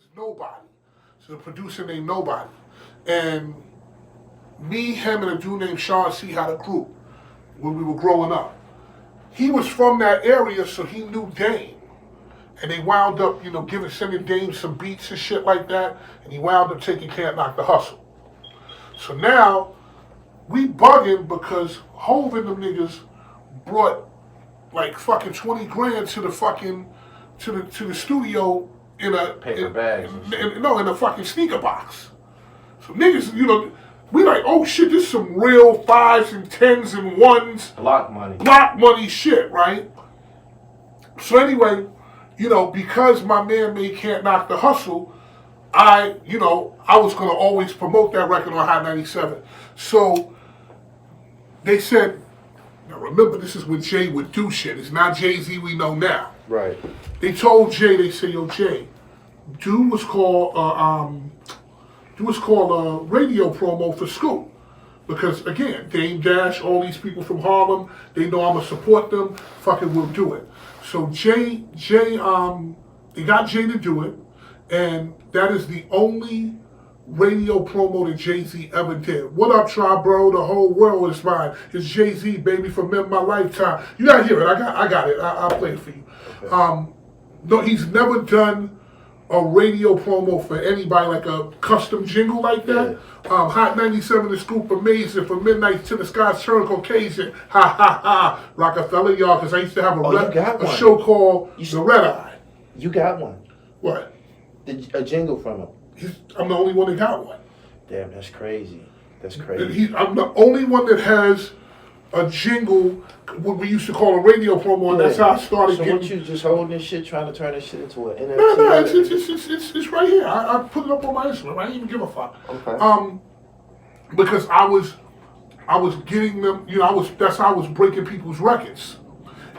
is Nobody. So the producer named Nobody. And me, him, and a dude named Sean C had a group when we were growing up. He was from that area, so he knew Dame. And they wound up, sending Dame some beats and shit like that. And he wound up taking Can't Knock the Hustle. So now, we bugging because Hov and them niggas brought like fucking 20 grand to the fucking, to the studio in a paper bags. In a fucking sneaker box. So niggas, we like, oh shit, this is some real 5s and 10s and 1s. Block money shit, right? So anyway, because my man made Can't Knock the Hustle, I was gonna always promote that record on Hot 97. So they said, now remember this is when Jay would do shit. It's not Jay-Z we know now. Right. They told Jay, they said, yo, Jay, do what's called a radio promo for Scoop. Because again, Dame Dash, all these people from Harlem, they know I'm gonna support them, fucking will do it. So Jay, they got Jay to do it, and that is the only radio promo that Jay-Z ever did. What up, Tri Bro? The whole world is mine. It's Jay-Z, baby, from In My Lifetime. You gotta hear it. I got it. I'll play it for you. Okay. No, he's never done a radio promo for anybody, like a custom jingle like that. Yeah. Hot 97, the Scoop, amazing. From midnight to the skies, turn Caucasian. Ha ha ha. Rockefeller, y'all, because I used to have a show called The Red Eye. You got one. What? A jingle from him. I'm the only one that got one. Damn, that's crazy. That's crazy. I'm the only one that has a jingle, what we used to call a radio promo, and that's how I started getting... So what, you just holding this shit, trying to turn this shit into an NFT? No, it's right here. I put it up on my Instagram. I didn't even give a fuck. Okay. Because I was getting them, that's how I was breaking people's records.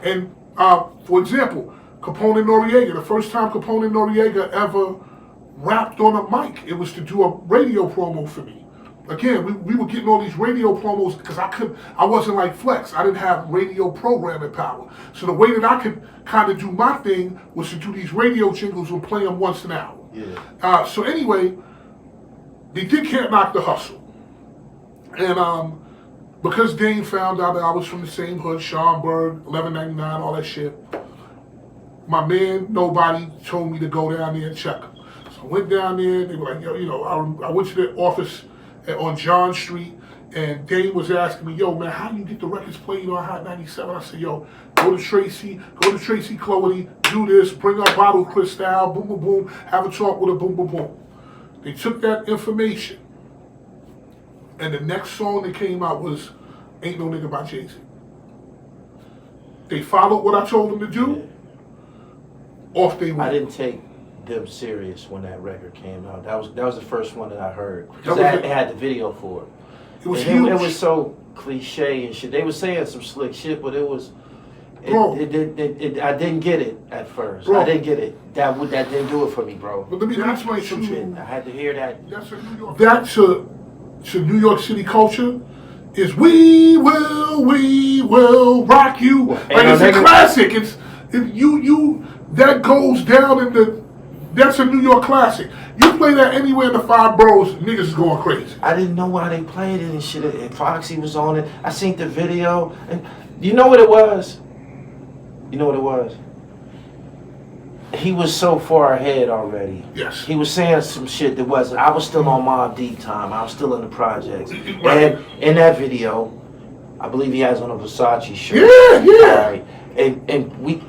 And, for example, Capone Noriega, the first time Capone Noriega ever rapped on a mic, it was to do a radio promo for me. Again, we were getting all these radio promos because I wasn't like Flex. I didn't have radio programming power. So the way that I could kind of do my thing was to do these radio jingles and play them once an hour. Yeah. So anyway, they did Can't Knock the Hustle. And because Dane found out that I was from the same hood, Schaumburg, 1199, all that shit, my man, Nobody, told me to go down there and check him. So I went down there, they were like, I went to the office on John Street, and Dane was asking me, yo, man, how do you get the records played on Hot 97? I said, yo, go to Tracy Clooney, do this, bring up Bottle Cristal, boom, boom, boom, have a talk with her, boom, boom, boom. They took that information, and the next song that came out was Ain't No Nigga by Jay-Z. They followed what I told them to do, off they went. I didn't take them serious when that record came out. That was the first one that I heard. Because they had the video for it. It was huge. It was so cliche and shit. They were saying some slick shit, but it was... I didn't get it at first. Bro. I didn't get it. That didn't do it for me, bro. But let me explain some shit. I had to hear that. That's to New York City culture is we will rock you. Like it's a classic. That goes down in the... That's a New York classic. You play that anywhere in the 5 boroughs, niggas is going crazy. I didn't know why they played it and shit. And Foxy was on it. I seen the video. And you know what it was? He was so far ahead already. Yes. He was saying some shit that wasn't. I was still on Mobb Deep time. I was still in the projects. Right. And in that video, I believe he has on a Versace shirt. Yeah. Right. And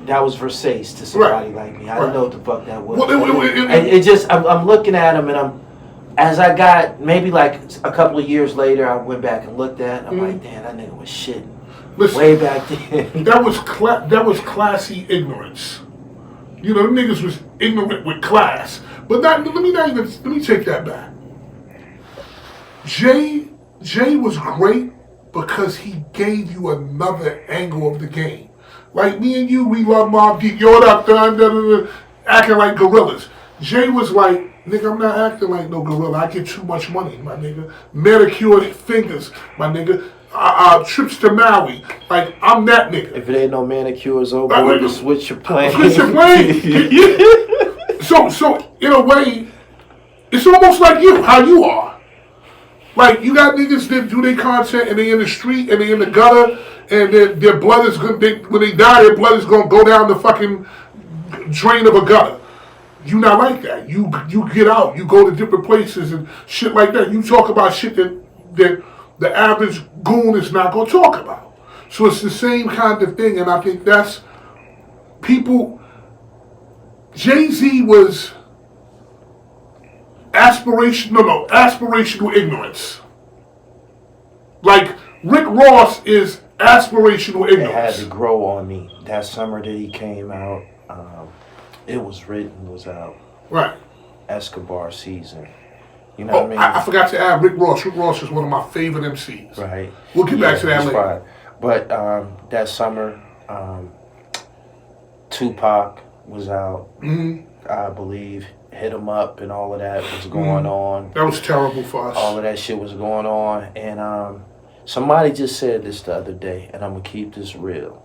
that was Versace to somebody like me. I didn't know what the fuck that was. I'm looking at him, and as I got maybe like a couple of years later, I went back and looked at it. I'm like, damn, that nigga was shitting. Listen, way back then. that was classy ignorance. Them niggas was ignorant with class. But let me take that back. Jay was great because he gave you another angle of the game. Like me and you, we love Mobb Deep. Yo, what up, dun, acting like gorillas. Jay was like, nigga, I'm not acting like no gorilla. I get too much money, my nigga. Manicured fingers, my nigga. Trips to Maui. Like, I'm that nigga. If it ain't no manicures, oh boy, just switch your plane. Switch your plane. So in a way, it's almost like you, how you are. Like, you got niggas that do their content and they in the street and they in the gutter and their blood is going to, when they die, their blood is going to go down the fucking drain of a gutter. You not like that. You get out, you go to different places and shit like that. You talk about shit that the average goon is not going to talk about. So it's the same kind of thing, and I think that's people. Jay-Z was aspirational ignorance. Like, Rick Ross is aspirational ignorance. It had to grow on me. That summer that he came out, It Was Written was out. Right. Escobar Season. You know what I mean? I forgot to add Rick Ross. Rick Ross is one of my favorite MCs. Right. We'll get back to that later. Fine. But that summer, Tupac was out. I believe Hit 'Em Up and all of that was going on. That was terrible for us. All of that shit was going on. And somebody just said this the other day, and I'm going to keep this real.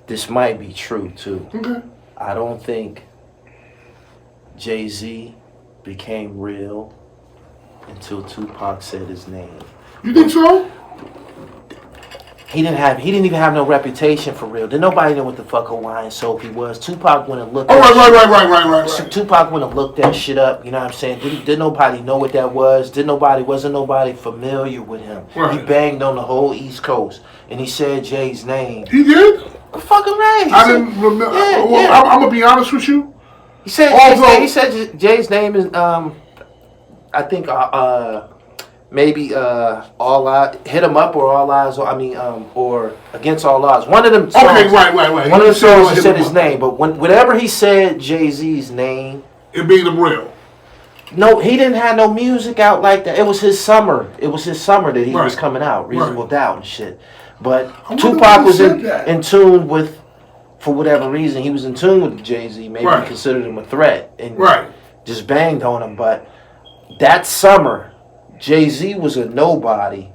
This might be true, too. Okay. I don't think Jay-Z became real until Tupac said his name. You think so? He didn't even have no reputation for real. Didn't nobody know what the fuck Hawaiian Sophie was. Tupac went and looked Right. Tupac went and looked that shit up, you know what I'm saying? Didn't nobody know what that was. Wasn't nobody familiar with him. Right. He banged on the whole East Coast and he said Jay's name. He did? Fucking right. I didn't remember. Yeah. I'm gonna be honest with you. He said Jay's name is I think maybe All Eyes, Hit 'Em Up or All Eyes, or Against All Odds. One of them songs. Okay, right. One of the songs he said his name, but whenever he said Jay-Z's name, it made him real. No, he didn't have no music out like that. It was his summer. It was his summer that he was coming out, Reasonable Doubt and shit. But Tupac was in tune with, for whatever reason, he was in tune with Jay-Z. Maybe he considered him a threat and just banged on him. But that summer, Jay-Z was a nobody.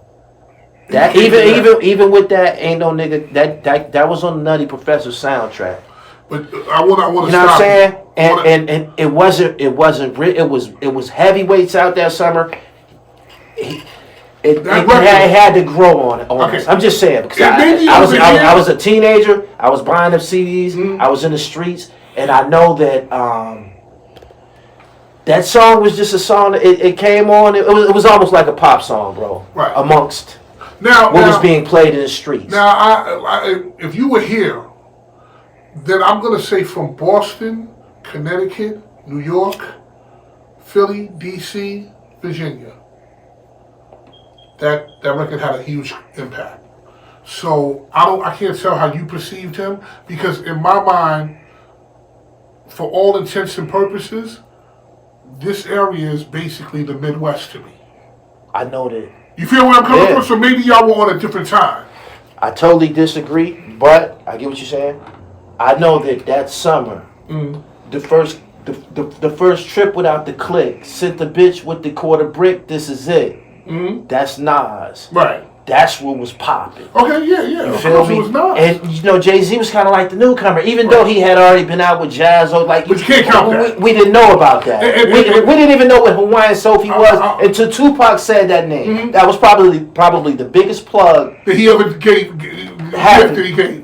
That even with that Ain't No Nigga, that was on the Nutty Professor soundtrack. But I want to. You know what I'm saying? And it was heavyweights out that summer. It had to grow on it. Okay. I'm just saying because I was a teenager. I was buying them CDs. I was in the streets, and I know that that song was just a song. It came on. It was almost like a pop song, bro. Right. Amongst what was being played in the streets. Now, if you were here, then I'm gonna say from Boston, Connecticut, New York, Philly, DC, Virginia. That record had a huge impact. So I can't tell how you perceived him because in my mind, for all intents and purposes, this area is basically the Midwest to me. I know that. You feel where I'm coming from? So maybe y'all were on a different time. I totally disagree, but I get what you're saying. I know that summer, the first trip without the click, sent the bitch with the quarter brick. This is it. That's Nas. Right. That's what was popping. Okay, yeah. You feel me? Was Nas. And Jay-Z was kind of like the newcomer, even though he had already been out with Jazzo. But you can't count that. We didn't know about that. We didn't even know what Hawaiian Sophie was until Tupac said that name. That was probably the biggest plug that he ever gave.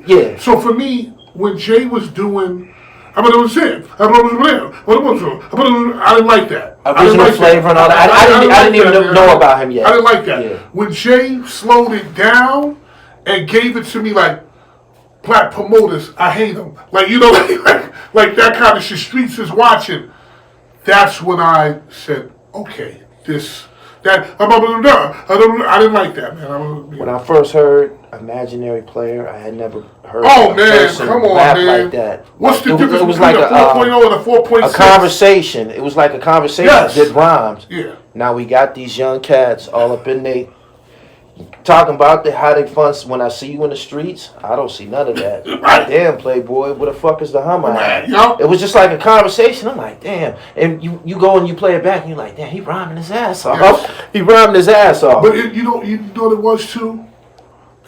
Yeah. So for me, when Jay was doing. I didn't like that. Original flavor and all that. I didn't even know about him yet. I didn't like that. Yeah. When Jay slowed it down and gave it to me like black promoters, I hate them. Like like that kind of shit. Streets is watching. That's when I said, okay, I didn't like that, man. When I first heard Imaginary Player, I had never heard a person come on, rap man. like that. What's the difference it was between like a 4.0 and a 4.6? A conversation. It was like a conversation that did rhymes. Yeah. Now we got these young cats all up in they talking about how they fun. When I see you in the streets, I don't see none of that. Right. Damn, Playboy, where the fuck is the hummer? Right. Yep. It was just like a conversation. I'm like, damn. And you go and you play it back, and you're like, damn, he rhyming his ass off. Yes. He rhyming his ass off. But you know what it was too?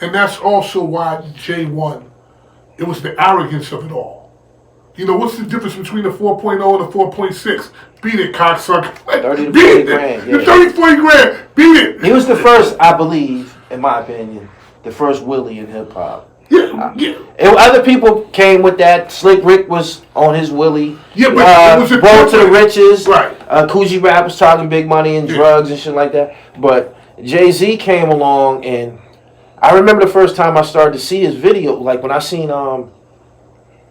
And that's also why Jay won. It was the arrogance of it all. You know, what's the difference between a 4.0 and a 4.6? Beat it, cocksucker. 30 to Beat 40 it. grand. Yeah. 30, 40 grand. Beat it. He was the first, I believe, in my opinion, the first Willie in hip hop. Yeah, yeah. Other people came with that. Slick Rick was on his Willie. Yeah, but it was a Road to the Riches. Right. Coogee Rap was talking big money and drugs and shit like that. But Jay-Z came along, and I remember the first time I started to see his video, like when I seen the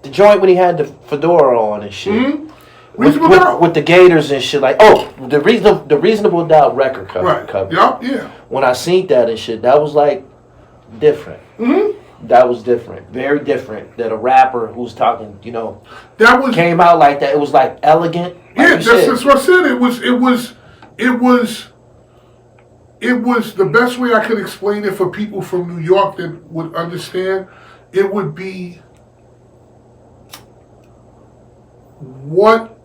joint when he had the fedora on and shit. Mm-hmm. With the Gators and shit, like the Reasonable Doubt record cover. Right. Yeah. When I seen that and shit, that was like different. Mm-hmm. That was different, very different. That a rapper who's talking, you know, that came out like that. It was like elegant. Like that's what I said. It was the best way I could explain it for people from New York that would understand. It would be what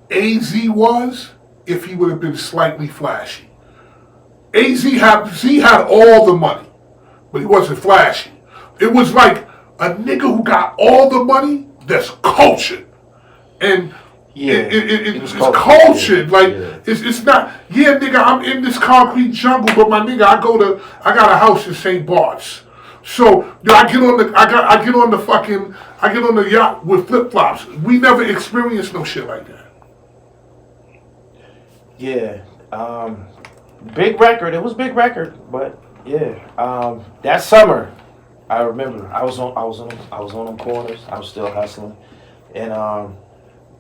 AZ was if he would have been slightly flashy. AZ had all the money, but he wasn't flashy. It was like a nigga who got all the money that's cultured. And it's cultured. Like it's not, nigga, I'm in this concrete jungle, but my nigga, I got a house in St. Bart's. So I get on the yacht with flip flops. We never experienced no shit like that. Yeah, big record. It was big record, but yeah, that summer, I remember I was on them corners. I was still hustling, and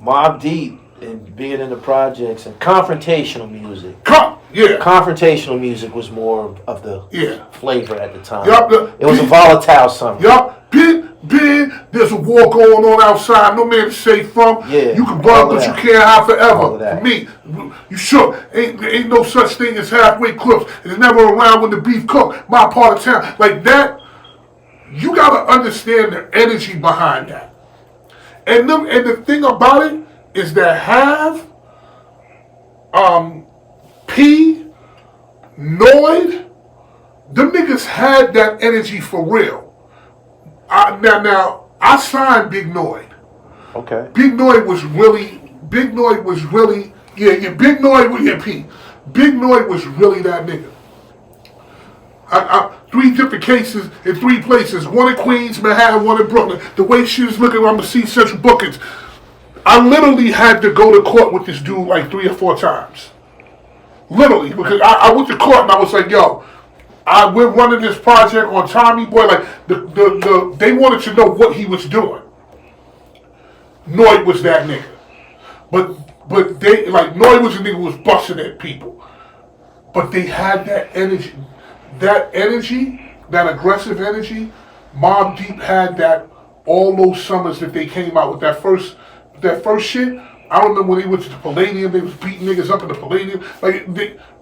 Mobb Deep and being in the projects and confrontational music. Confrontational music was more of the flavor at the time. It was a volatile summer. Big, there's a war going on outside. No man is safe from. Yeah, you can run, but you can't hide forever. For me, you sure ain't no such thing as halfway crooks. It's never around when the beef cook. My part of town, like that. You gotta understand the energy behind that. And the thing about it is that P, Noid, them niggas had that energy for real. Now I signed Big Noid. Okay. Big Noid was really P. Big Noid was really that nigga. Three different cases in three places. One in Queens, Manhattan, one in Brooklyn. The way she was looking on the C-Central bookings, I literally had to go to court with this dude like 3 or 4 times. Literally, because I went to court and I was like, yo, we're running this project on Tommy Boy. Like they wanted to know what he was doing. Noid was that nigga, but they like Noid was a nigga who was busting at people, but they had that energy, that aggressive energy. Mobb Deep had that all those summers that they came out with that first shit. I don't remember when they went to the Palladium, they was beating niggas up in the Palladium. Like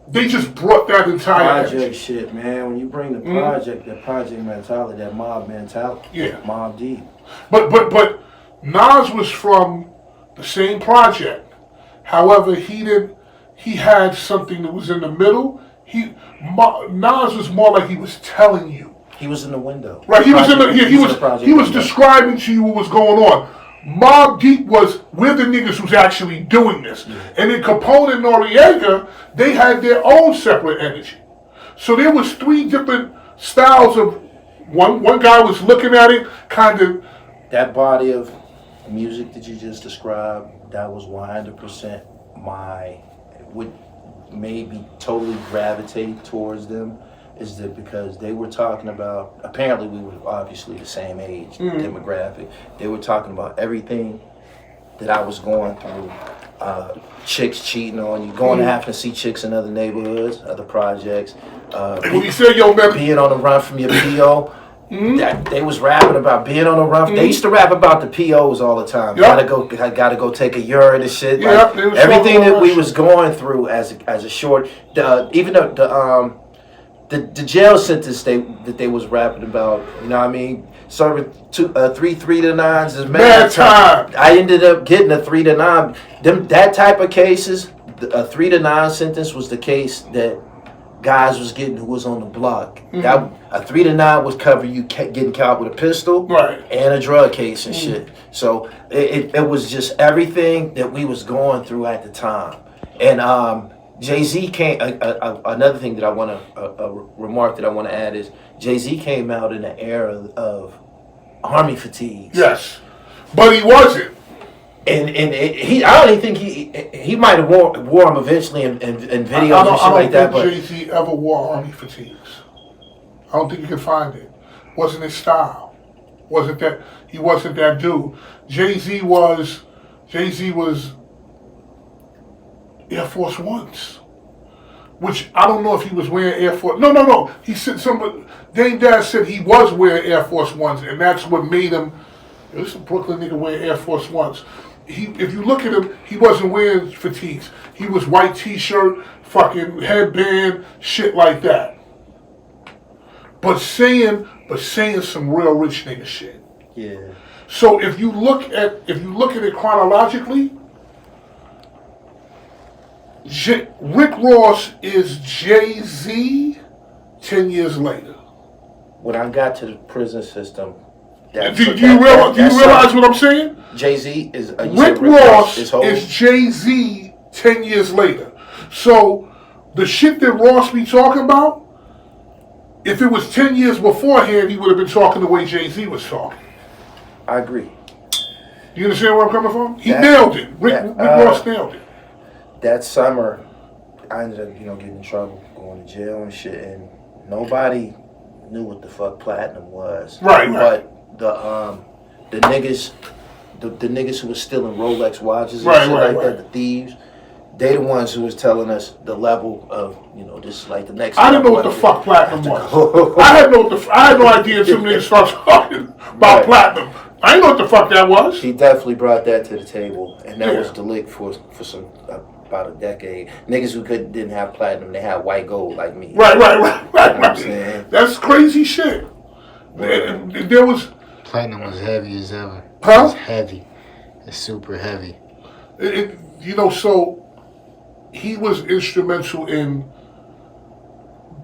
they just brought that entire project energy. Shit, man. When you bring the project, that project mentality, that mob mentality, Mobb Deep. But Nas was from the same project. However, he had something that was in the middle. Nas was more like he was telling you. He was in the window. Right, he was describing to you what was going on. Mobb Deep was, we're the niggas who's actually doing this. Yeah. And then Capone and Noriega, they had their own separate energy. So there was 3 different styles of, one guy was looking at it, kind of. That body of music that you just described, that was 100% would maybe totally gravitate towards them. Is that because they were talking about, apparently we were obviously the same age demographic. They were talking about everything that I was going through. Chicks cheating on you, going to have to see chicks in other neighborhoods, other projects. When you say, yo, man, being on the run from your PO. That they was rapping about being on the run. They used to rap about the POs all the time. Gotta go take a urine and shit. Like, everything that we was going through as a short, even the jail sentence that they was rapping about, you know what I mean? Serving 3 3-9s is mad time. I ended up getting a 3 to 9. That type of cases, a 3 to 9 sentence was the case that guys was getting who was on the block. That a 3 to 9 was cover you getting caught with a pistol and a drug case and shit. So it was just everything that we was going through at the time. And Jay-Z came. Another thing that I want to a remark that I want to add is Jay-Z came out in the era of army fatigues. Yes, but he wasn't. And he, I don't even think he might have wore them eventually in videos and shit like that. But Jay-Z ever wore army fatigues. I don't think you can find it. Wasn't his style. Wasn't that he wasn't that dude. Jay-Z was Air Force Ones. Which I don't know if he was wearing Air Force. No. He said Dame Dash said he was wearing Air Force Ones, and that's what made him. This a Brooklyn nigga wearing Air Force Ones. If you look at him, he wasn't wearing fatigues. He was white t-shirt, fucking headband, shit like that. But saying some real rich nigga shit. yeah, So if you look at it chronologically, Rick Ross is Jay-Z 10 years later. when I got to the prison system, Do you realize what I'm saying? Jay-Z is Rick Ross is Jay-Z 10 years later. So the shit that Ross be talking about, if it was 10 years beforehand, he would have been talking the way Jay-Z was talking. I agree. You understand where I'm coming from? He nailed it. Rick Ross nailed it. That summer, I ended up, getting in trouble, going to jail and shit, and nobody knew what the fuck platinum was. Right. But the niggas who was stealing Rolex watches and shit like that, the thieves, they the ones who was telling us the level of, this is like the next. I didn't know what the fuck platinum was. I had no idea until niggas start talking about platinum. I didn't know what the fuck that was. He definitely brought that to the table, and that was the lick for some about a decade. Niggas who didn't have platinum, they had white gold like me. Right. You know what I'm saying? That's crazy shit. There was platinum was heavy as ever. Huh? It's heavy. It's super heavy. So he was instrumental in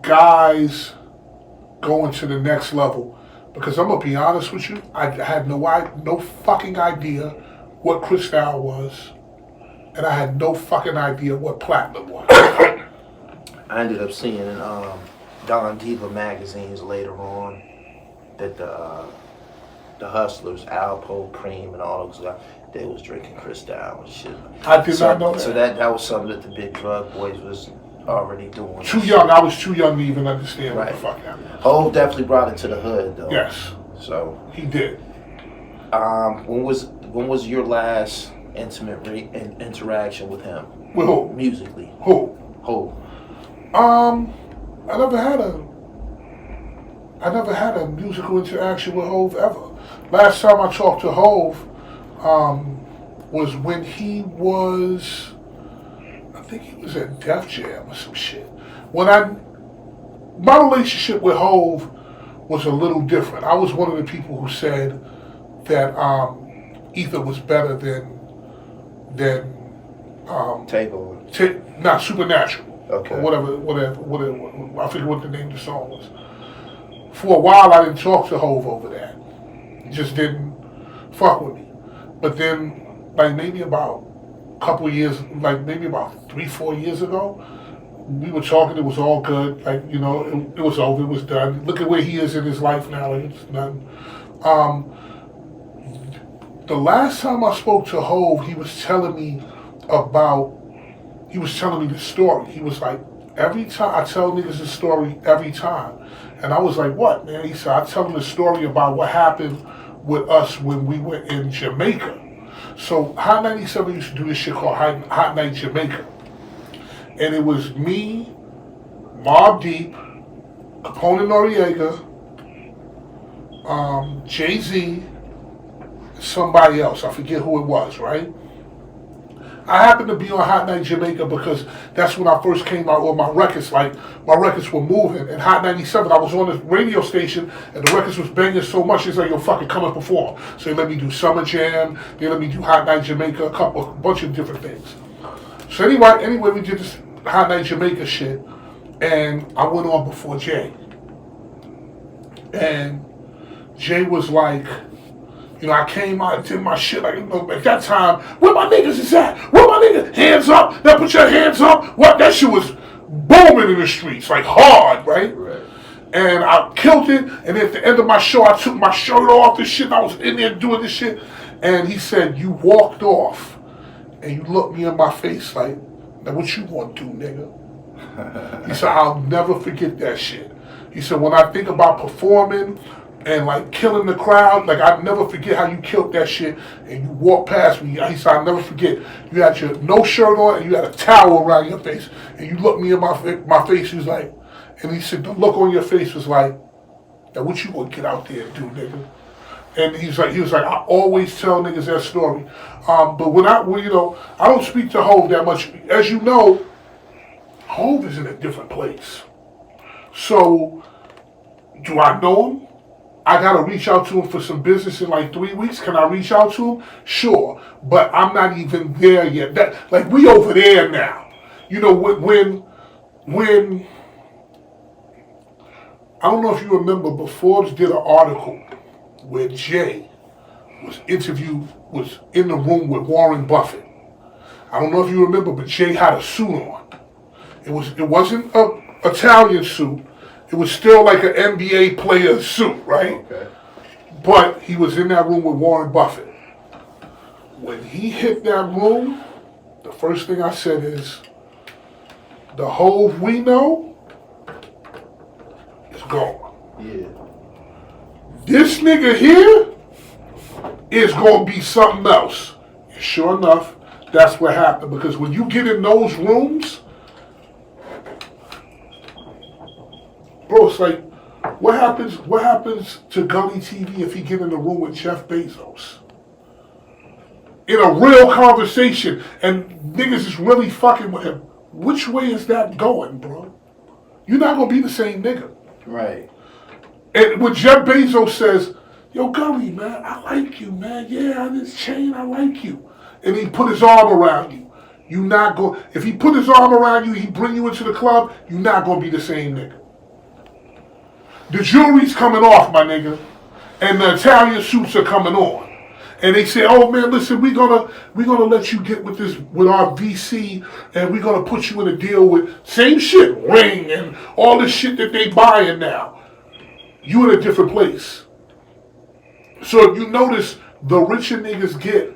guys going to the next level. Because I'm gonna be honest with you, I had no fucking idea what Cristal was, and I had no fucking idea what platinum was. I ended up seeing in Don Diva magazines later on that the hustlers, Alpo, Cream, and all those guys, they was drinking Cristal and shit. I did not know that. So that was something that the big drug boys was already doing. Too young. I was too young to even understand what the fuck happened. Hov definitely brought it to the hood, though. Yes. So he did. When was your last intimate interaction with him? With who? Musically. Who? Hov. I never had a musical interaction with Hov ever. Last time I talked to Hov was when he was, I think he was at Def Jam or some shit. My relationship with Hov was a little different. I was one of the people who said that Ether was better than Table. Not Supernatural. Okay. Or whatever. I forget what the name of the song was. For a while, I didn't talk to Hov over that. He just didn't fuck with me. But then, maybe about a couple of years, maybe about 3-4 years ago, we were talking. It was all good. It was over. It was done. Look at where he is in his life now. It's nothing. The last time I spoke to Hov, he was telling me the story. He was like, every time I tell niggas the story every time. And I was like, what, man? He said, I tell him the story about what happened with us when we were in Jamaica. So Hot 97 used to do this shit called Hot Night Jamaica. And it was me, Mobb Deep, Capone Noriega, Jay-Z, somebody else. I forget who it was, right? I happened to be on Hot Night Jamaica because that's when I first came out with my records. My records were moving. And Hot 97, I was on this radio station and the records was banging so much, it's like, yo, fucking come and perform. So they let me do Summer Jam, they let me do Hot Night Jamaica, a bunch of different things. So anyway, we did this Hot Night Jamaica shit. And I went on before Jay. And Jay was like, you know, I came out and did my shit. Like, you know, at that time, where my niggas is at? Where my niggas? Hands up. Now put your hands up. What? That shit was booming in the streets, like hard, right? Right. And I killed it. And at the end of my show, I took my shirt off and shit. I was in there doing this shit. And he said, you walked off and you looked me in my face like, now what you gonna do, nigga? He said, I'll never forget that shit. He said, when I think about performing and like killing the crowd, like I never forget how you killed that shit and you walked past me. He said, I'll never forget. You had your no shirt on and you had a towel around your face and you looked me in my face. He was like, and he said, the look on your face was like, now what you gonna get out there and do, nigga? And he was like, I always tell niggas that story. But when I don't speak to Hov that much. As you know, Hov is in a different place. So, do I know him? I gotta reach out to him for some business in like 3 weeks. Can I reach out to him? Sure, but I'm not even there yet. Like we over there now. You know when I don't know if you remember, but Forbes did an article where Jay was in the room with Warren Buffett. I don't know if you remember, but Jay had a suit on. It wasn't a Italian suit. It was still like an NBA player suit, right? Okay. But he was in that room with Warren Buffett. When he hit that room, the first thing I said is, the Hov we know is gone. Yeah. This nigga here is gonna be something else. And sure enough, that's what happened. Because when you get in those rooms, bro, it's like, what happens to Gully TV if he get in the room with Jeff Bezos? In a real conversation, and niggas is really fucking with him. Which way is that going, bro? You're not gonna be the same nigga. Right. And when Jeff Bezos says, yo, Gully, man, I like you, man. Yeah, this chain, I like you. And he put his arm around you. You not going, if he put his arm around you, he bring you into the club, you're not gonna be the same nigga. The jewelry's coming off, my nigga. And the Italian suits are coming on. And they say, oh man, listen, we're gonna let you get with our VC, and we're gonna put you in a deal with same shit, ring and all this shit that they buying now. You in a different place. So if you notice, the richer niggas get,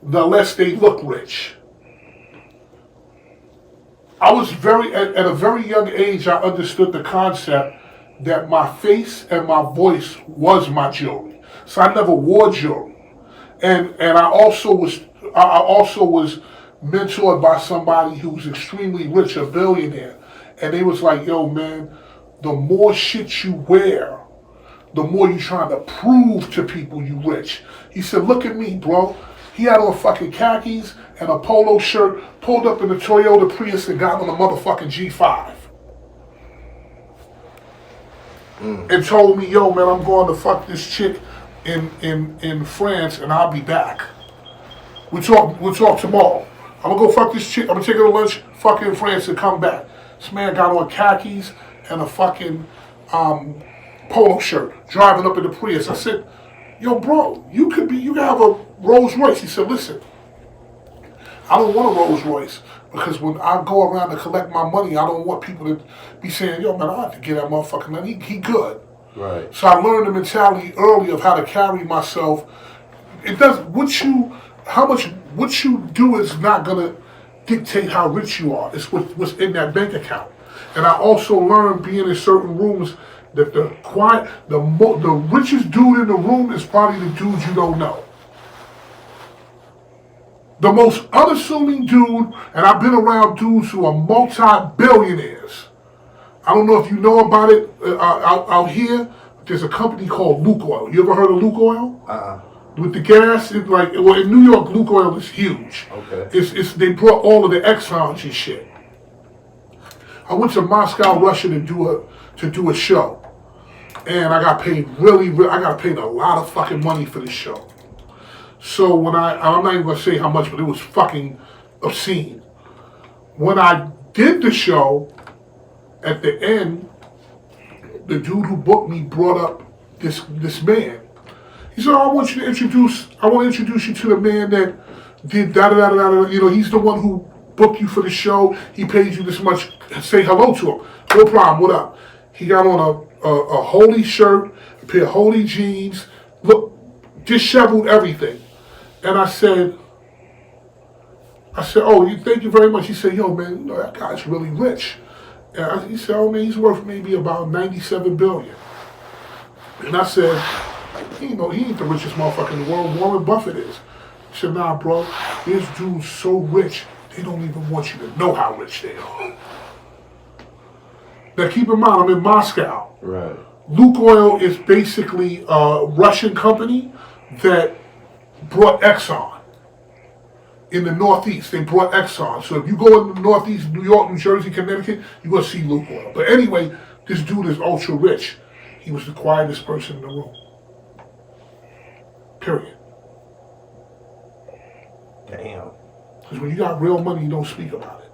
the less they look rich. I was at a very young age, I understood the concept that my face and my voice was my jewelry. So I never wore jewelry. And I also was mentored by somebody who was extremely rich, a billionaire. And they was like, yo man, the more shit you wear, the more you trying to prove to people you rich. He said, look at me, bro. He had on fucking khakis and a polo shirt, pulled up in a Toyota Prius and got on a motherfucking G5. And told me, yo man, I'm going to fuck this chick in France and I'll be back. We'll talk tomorrow. I'm gonna go fuck this chick, I'm gonna take her to lunch, fuck in France and come back. This man got on khakis and a fucking polo shirt, driving up in the Prius. I said, yo bro, you can have a Rolls Royce. He said, listen, I don't want a Rolls Royce because when I go around to collect my money, I don't want people to be saying, yo man, I have to get that motherfucker money. He good. Right. So I learned the mentality early of how to carry myself. It does what you do is not gonna dictate how rich you are. It's what's in that bank account. And I also learned being in certain rooms that the richest dude in the room is probably the dude you don't know. The most unassuming dude, and I've been around dudes who are multi-billionaires. I don't know if you know about it out here. There's a company called Luke Oil. You ever heard of Luke Oil? With the gas, in New York, Luke Oil is huge. Okay. They brought all of the Exxons and shit. I went to Moscow, Russia to do a show, and I got paid I got paid a lot of fucking money for this show. So when I'm not even gonna say how much, but it was fucking obscene. When I did the show, at the end, the dude who booked me brought up this man. He said, I want to introduce you to the man that did da da da da da. You know, he's the one who booked you for the show. He paid you this much. Say hello to him. No problem. What up? He got on a holy shirt, a pair of holy jeans. Look, disheveled everything. And I said, oh, thank you very much. He said, yo, man, you know, that guy's really rich. And he said, oh, man, he's worth maybe about $97 billion. And I said, you know, he ain't the richest motherfucker in the world. Warren Buffett is. He said, nah, bro, this dude's so rich, they don't even want you to know how rich they are. Now, keep in mind, I'm in Moscow. Right. Lukoil is basically a Russian company that brought Exxon. In the Northeast, they brought Exxon. So if you go in the Northeast, New York, New Jersey, Connecticut, you're going to see Lukoil. But anyway, this dude is ultra rich. He was the quietest person in the room. Period. Damn. Because when you got real money, you don't speak about it.